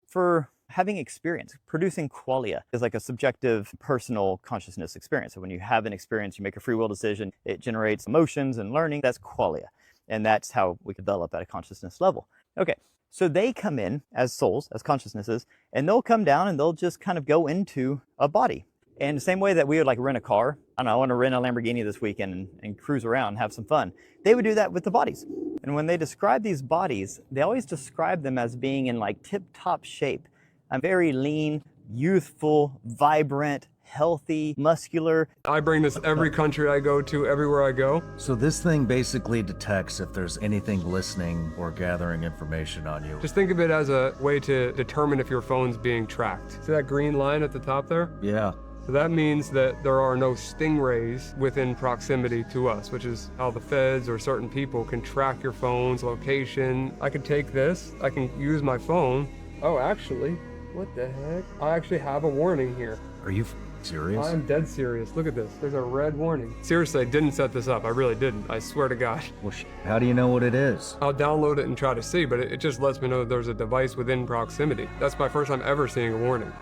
for having experience. Producing qualia is like a subjective personal consciousness experience. So when you have an experience, you make a free will decision, it generates emotions and learning. That's qualia. And that's how we develop at a consciousness level. Okay, so they come in as souls, as consciousnesses, and they'll come down and they'll just kind of go into a body. And the same way that we would like rent a car, I don't know, I want to rent a Lamborghini this weekend and cruise around and have some fun. They would do that with the bodies. And when they describe these bodies, they always describe them as being in like tip-top shape. I'm very lean, youthful, vibrant, healthy, muscular. I bring this every country I go to, everywhere I go. So this thing basically detects if there's anything listening or gathering information on you. Just think of it as a way to determine if your phone's being tracked. See that green line at the top there? Yeah. So that means that there are no stingrays within proximity to us, which is how the feds or certain people can track your phone's location. I can take this, I can use my phone. Oh, actually, what the heck? I actually have a warning here. Are you serious? I'm dead serious. Look at this. There's a red warning. Seriously, I didn't set this up. I really didn't. I swear to God. Well, how do you know what it is? I'll download it and try to see, but it just lets me know that there's a device within proximity. That's my first time ever seeing a warning.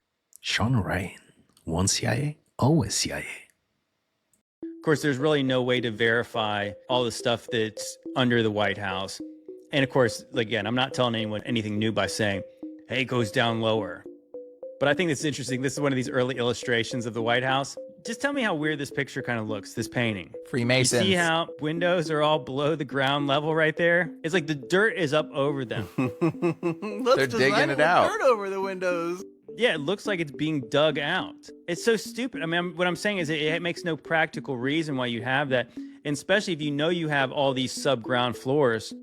Sean Ryan. One CIA, always CIA. Of course, there's really no way to verify all the stuff that's under the White House. And of course, again, I'm not telling anyone anything new by saying, hey, it goes down lower. But I think it's interesting. This is one of these early illustrations of the White House. Just tell me how weird this picture kind of looks, this painting. Freemasons. You see how windows are all below the ground level right there? It's like the dirt is up over them. They're digging it out. Dirt over the windows. Yeah, it looks like it's being dug out. It's so stupid. I mean, what I'm saying is it makes no practical reason why you have that. And especially if you know you have all these sub-ground floors,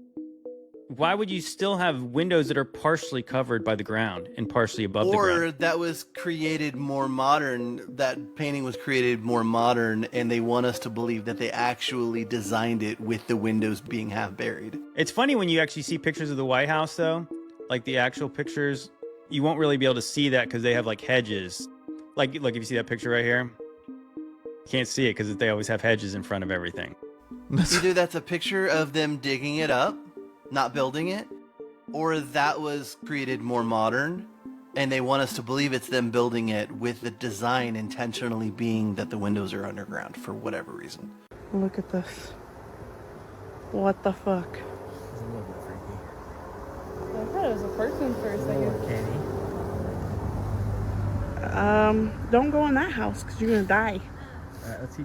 why would you still have windows that are partially covered by the ground and partially above the ground? Or that was created more modern, that painting was created more modern, and they want us to believe that they actually designed it with the windows being half buried. It's funny when you actually see pictures of the White House, though, like the actual pictures, you won't really be able to see that because they have like hedges. Like if you see that picture right here, you can't see it because they always have hedges in front of everything. Either that's a picture of them digging it up, not building it, or that was created more modern And they want us to believe it's them building it, with the design intentionally being that the windows are underground for whatever reason. Look at this. What the fuck? It's a little bit freaky. I thought it was a person for a second. Candy. Don't go in that house because you're gonna die.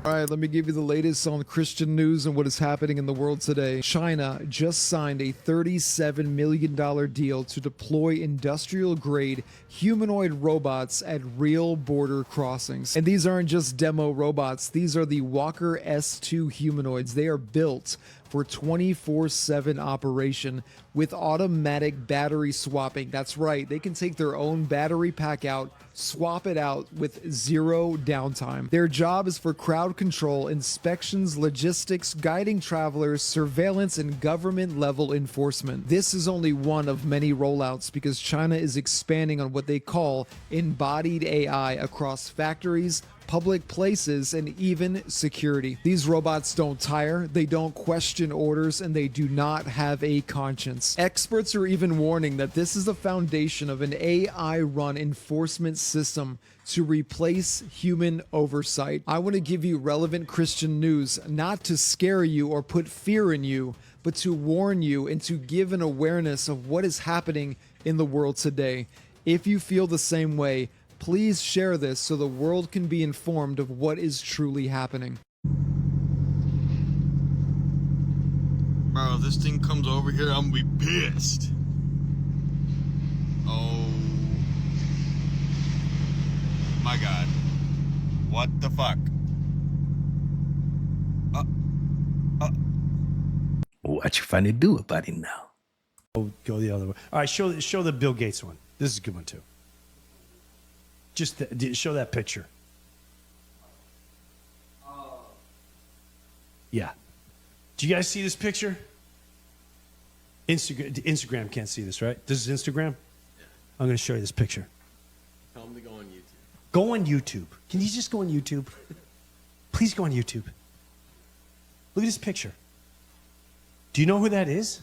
All right, let me give you the latest on Christian news and what is happening in the world today. China just signed a $37 million deal to deploy industrial-grade humanoid robots at real border crossings. And these aren't just demo robots. These are the Walker S2 humanoids. They are built for 24/7 operation with automatic battery swapping. That's right, they can take their own battery pack out, swap it out with zero downtime. Their job is for crowd control, inspections, logistics, guiding travelers, surveillance, and government level enforcement. This is only one of many rollouts because China is expanding on what they call embodied AI across factories, public places, and even security. These robots don't tire, they don't question orders, and they do not have a conscience. Experts are even warning that this is the foundation of an AI-run enforcement system to replace human oversight. I want to give you relevant Christian news, not to scare you or put fear in you, but to warn you and to give an awareness of what is happening in the world today. If you feel the same way, please share this so the world can be informed of what is truly happening. Bro, if this thing comes over here, I'm gonna be pissed. Oh my god. What the fuck? What you finna do about it now? Go the other way. All right, show the Bill Gates one. This is a good one too. Just show that picture. Yeah. Do you guys see this picture? Instagram can't see this, right? This is Instagram? I'm going to show you this picture. Tell them to go on YouTube. Go on YouTube. Can you just go on YouTube? Please go on YouTube. Look at this picture. Do you know who that is?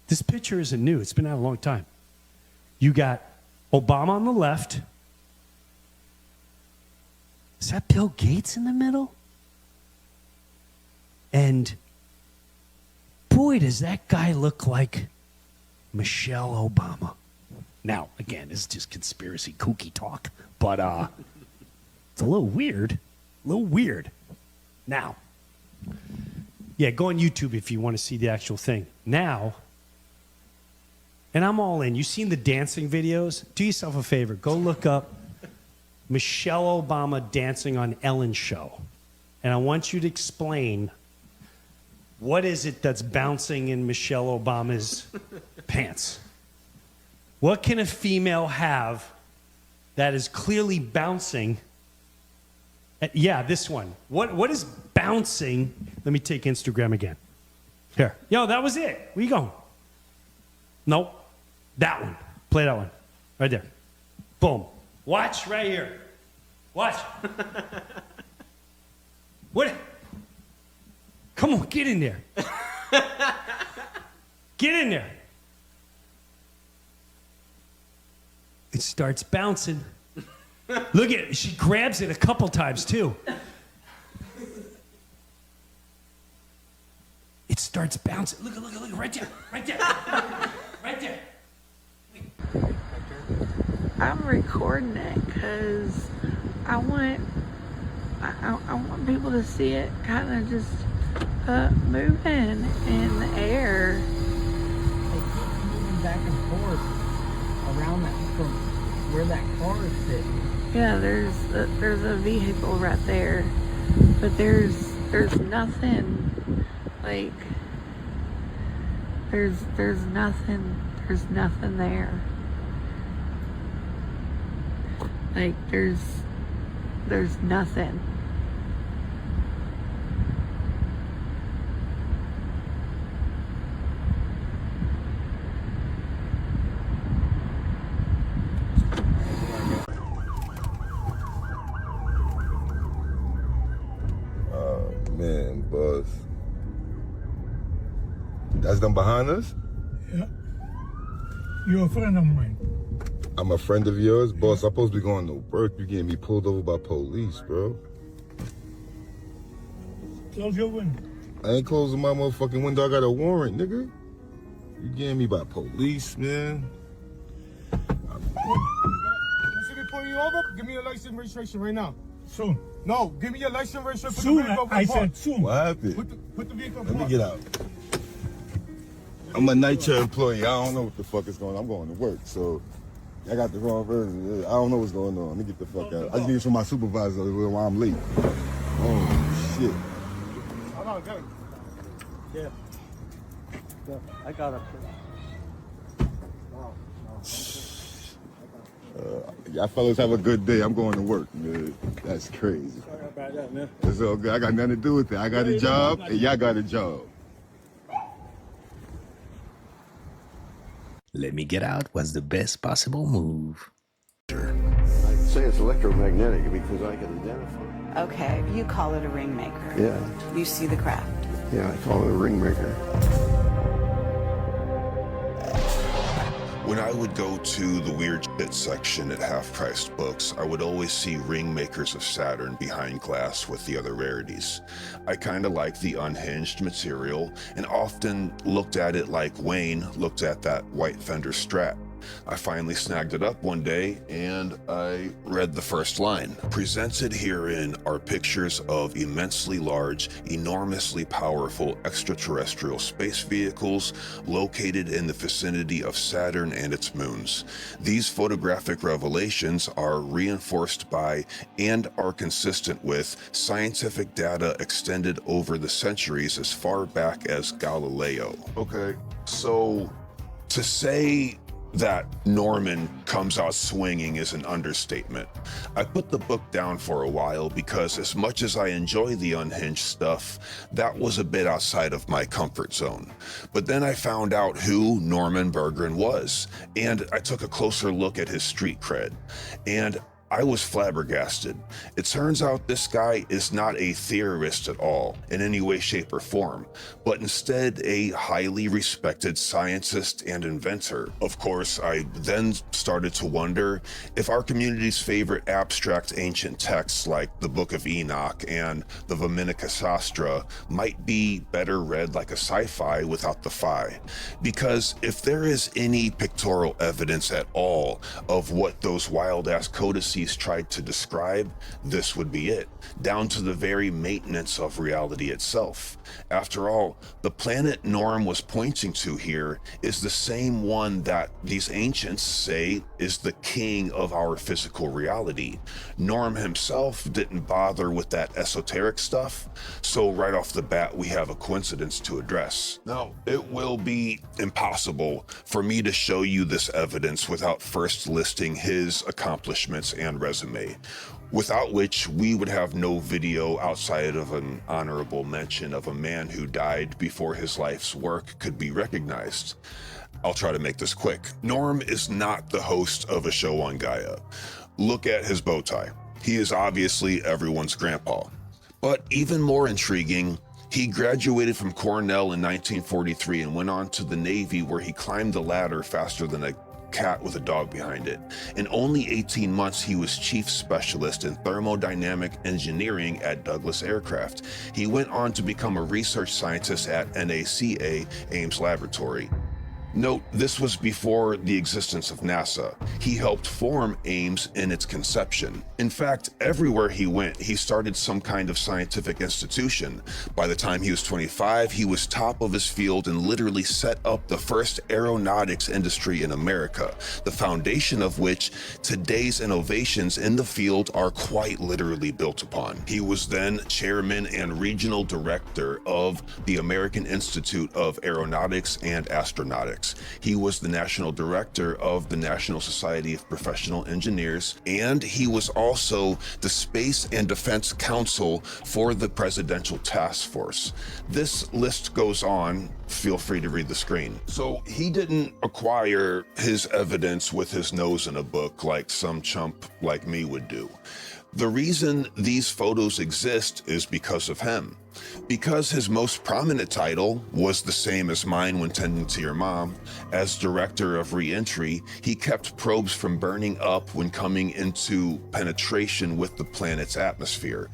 This picture isn't new. It's been out a long time. You got Obama on the left. Is that Bill Gates in the middle? And boy, does that guy look like Michelle Obama. Now, again, this is just conspiracy kooky talk, but it's a little weird. A little weird. Now, yeah, go on YouTube if you want to see the actual thing. Now, and I'm all in. You've seen the dancing videos? Do yourself a favor. Go look up Michelle Obama dancing on Ellen's show. And I want you to explain what is it that's bouncing in Michelle Obama's pants? What can a female have that is clearly bouncing? Yeah, this one. What is bouncing? Let me take Instagram again. Here. Yo, that was it. Where you going? Nope. That one. Play that one. Right there. Boom. Watch right here. Watch. What? Come on, get in there. Get in there. It starts bouncing. Look at it. She grabs it a couple times too. It starts bouncing. Look, right there. Right there. Right there. I'm recording it because I want people to see it kind of just moving in the air. Moving back and forth around that, from where that car is sitting. Yeah, there's a vehicle right there, but there's nothing like there's nothing there. Like there's nothing. Man, Buzz. That's them behind us? Yeah. You're a friend of mine. I'm a friend of yours, boss. I'm supposed to be going to work. You getting me pulled over by police, bro. Close your window. I ain't closing my motherfucking window. I got a warrant, nigga. You getting me by police, man. You see me pulling you over? Give me your license and registration right now. Soon. No, give me your license and registration. Soon, I said soon. What happened? Put the vehicle in Let me park. get out. I'm a night chair employee. I don't know what the fuck is going on. I'm going to work, so I got the wrong version. I don't know what's going on. Let me get the fuck out. I just need it from my supervisor while I'm late. Oh, shit. Hold on, go. Yeah. I got up Y'all fellas have a good day. I'm going to work, man. That's crazy. Sorry about that, man. It's all good. I got nothing to do with it. I got a job, and y'all got a job. Let me get out was the best possible move. I say it's electromagnetic because I can identify. Okay, you call it a ring maker. Yeah. You see the craft. Yeah, I call it a ring maker. When I would go to the weird shit section at half-priced books, I would always see ring makers of Saturn behind glass with the other rarities. I kinda liked the unhinged material and often looked at it like Wayne looked at that white Fender Strat. I finally snagged it up one day and I read the first line. Presented herein are pictures of immensely large, enormously powerful extraterrestrial space vehicles located in the vicinity of Saturn and its moons. These photographic revelations are reinforced by and are consistent with scientific data extended over the centuries as far back as Galileo. Okay, so to say that Norman comes out swinging is an understatement. I put the book down for a while because as much as I enjoy the unhinged stuff, that was a bit outside of my comfort zone. But then I found out who Norman Berggren was, and I took a closer look at his street cred, and I was flabbergasted. It turns out this guy is not a theorist at all, in any way, shape, or form, but instead a highly respected scientist and inventor. Of course, I then started to wonder if our community's favorite abstract ancient texts like the Book of Enoch and the Vaminika Sastra might be better read like a sci-fi without the fi. Because if there is any pictorial evidence at all of what those wild-ass codices tried to describe, this would be it, down to the very maintenance of reality itself. After all, the planet Norm was pointing to here is the same one that these ancients say is the king of our physical reality. Norm himself didn't bother with that esoteric stuff, so right off the bat we have a coincidence to address. Now, it will be impossible for me to show you this evidence without first listing his accomplishments and resume, without which we would have no video outside of an honorable mention of a man who died before his life's work could be recognized. I'll try to make this quick. Norm is not the host of a show on Gaia. Look at his bow tie. He is obviously everyone's grandpa. But even more intriguing, he graduated from Cornell in 1943 and went on to the Navy, where he climbed the ladder faster than a cat with a dog behind it. In only 18 months, he was chief specialist in thermodynamic engineering at Douglas Aircraft. He went on to become a research scientist at NACA Ames Laboratory. Note, this was before the existence of NASA. He helped form Ames in its conception. In fact, everywhere he went, he started some kind of scientific institution. By the time he was 25, he was top of his field and literally set up the first aeronautics industry in America, the foundation of which today's innovations in the field are quite literally built upon. He was then chairman and regional director of the American Institute of Aeronautics and Astronautics. He was the national director of the National Society of Professional Engineers, and he was also the Space and Defense Counsel for the Presidential Task Force. This list goes on. Feel free to read the screen. So he didn't acquire his evidence with his nose in a book like some chump like me would do. The reason these photos exist is because of him. Because his most prominent title was the same as mine when tending to your mom. As director of re-entry, he kept probes from burning up when coming into penetration with the planet's atmosphere.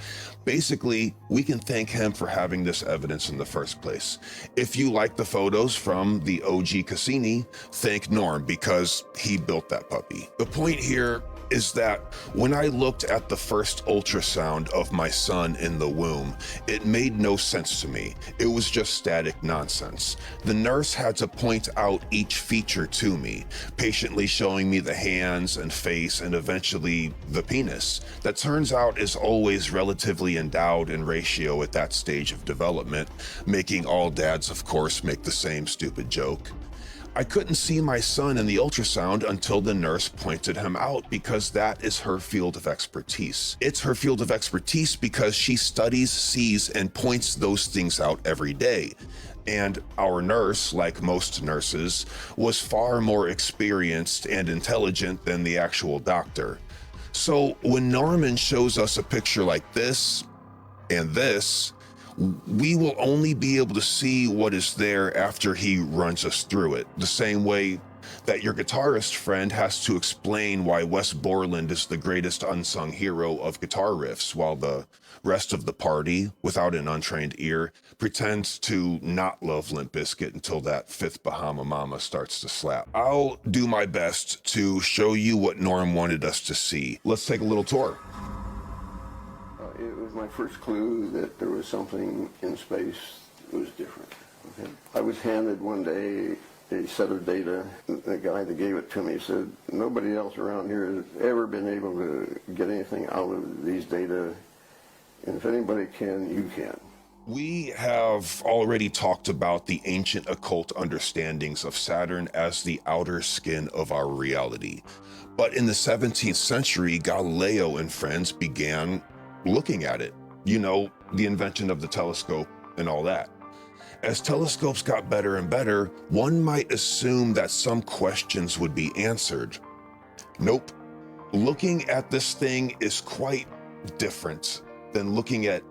Basically, we can thank him for having this evidence in the first place. If you like the photos from the OG Cassini, thank Norm because he built that puppy. The point here is that when I looked at the first ultrasound of my son in the womb, it made no sense to me. It was just static nonsense. The nurse had to point out each feature to me, patiently showing me the hands and face and eventually the penis. That turns out is always relatively endowed in ratio at that stage of development, making all dads, of course, make the same stupid joke. I couldn't see my son in the ultrasound until the nurse pointed him out because that is her field of expertise. It's her field of expertise because she studies, sees, and points those things out every day. And our nurse, like most nurses, was far more experienced and intelligent than the actual doctor. So when Norman shows us a picture like this and this, we will only be able to see what is there after he runs us through it. The same way that your guitarist friend has to explain why Wes Borland is the greatest unsung hero of guitar riffs, while the rest of the party, without an untrained ear, pretends to not love Limp Bizkit until that fifth Bahama Mama starts to slap. I'll do my best to show you what Norm wanted us to see. Let's take a little tour. It was my first clue that there was something in space that was different. Okay? I was handed one day a set of data. The guy that gave it to me said, nobody else around here has ever been able to get anything out of these data, and if anybody can, you can. We have already talked about the ancient occult understandings of Saturn as the outer skin of our reality. But in the 17th century, Galileo and friends began looking at it. You know, the invention of the telescope and all that. As telescopes got better and better, one might assume that some questions would be answered. Nope. Looking at this thing is quite different than looking at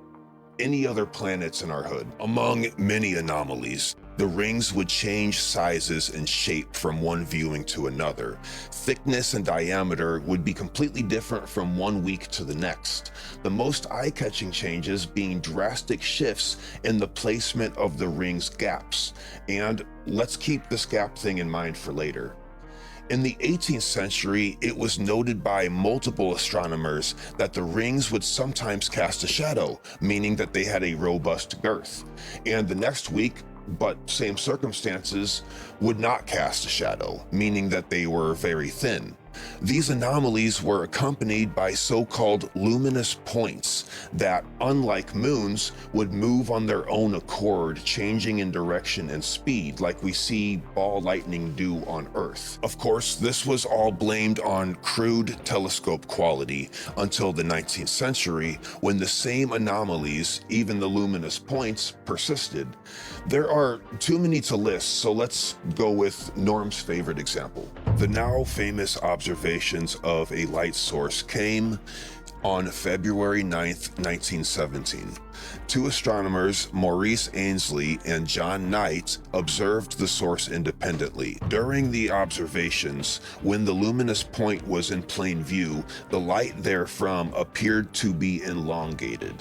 any other planets in our hood. Among many anomalies, the rings would change sizes and shape from one viewing to another. Thickness and diameter would be completely different from 1 week to the next. The most eye-catching changes being drastic shifts in the placement of the ring's gaps. And let's keep this gap thing in mind for later. In the 18th century, it was noted by multiple astronomers that the rings would sometimes cast a shadow, meaning that they had a robust girth. And the next week, but same circumstances, would not cast a shadow, meaning that they were very thin. These anomalies were accompanied by so-called luminous points that, unlike moons, would move on their own accord, changing in direction and speed like we see ball lightning do on Earth. Of course, this was all blamed on crude telescope quality until the 19th century, when the same anomalies, even the luminous points, persisted. There are too many to list, so let's go with Norm's favorite example. The now famous observations of a light source came on February 9th, 1917. Two astronomers, Maurice Ainslie and John Knight, observed the source independently. During the observations, when the luminous point was in plain view, the light therefrom appeared to be elongated.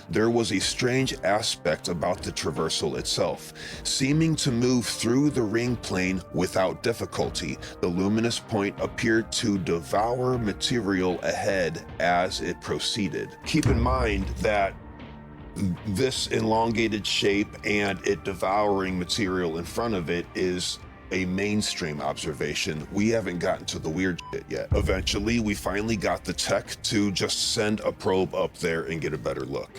There was a strange aspect about the traversal itself, seeming to move through the ring plane without difficulty. The luminous point appeared to devour material ahead as it proceeded. Keep in mind that this elongated shape and it devouring material in front of it is a mainstream observation. We haven't gotten to the weird shit yet. Eventually, we finally got the tech to just send a probe up there and get a better look.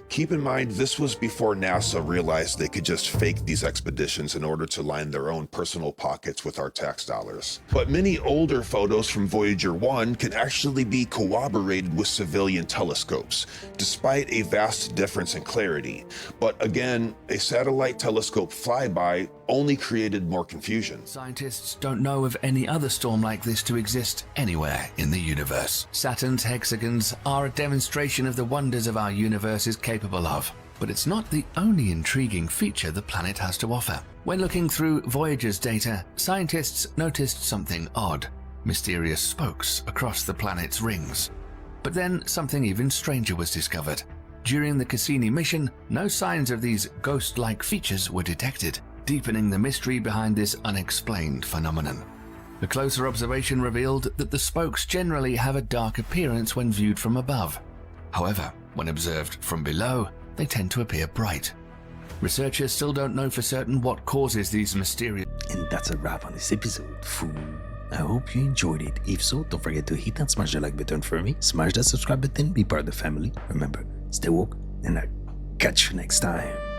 Keep in mind, this was before NASA realized they could just fake these expeditions in order to line their own personal pockets with our tax dollars. But many older photos from Voyager 1 can actually be corroborated with civilian telescopes, despite a vast difference in clarity. But again, a satellite telescope flyby only created more confusion. Scientists don't know of any other storm like this to exist anywhere in the universe. Saturn's hexagons are a demonstration of the wonders of our universe is capable of. But it's not the only intriguing feature the planet has to offer. When looking through Voyager's data, scientists noticed something odd. Mysterious spokes across the planet's rings. But then something even stranger was discovered. During the Cassini mission, no signs of these ghost-like features were detected, deepening the mystery behind this unexplained phenomenon. A closer observation revealed that the spokes generally have a dark appearance when viewed from above. However, when observed from below, they tend to appear bright. Researchers still don't know for certain what causes these mysterious... And that's a wrap on this episode, fool. I hope you enjoyed it. If so, don't forget to hit and smash the like button for me. Smash that subscribe button, be part of the family. Remember, stay woke, and I'll catch you next time.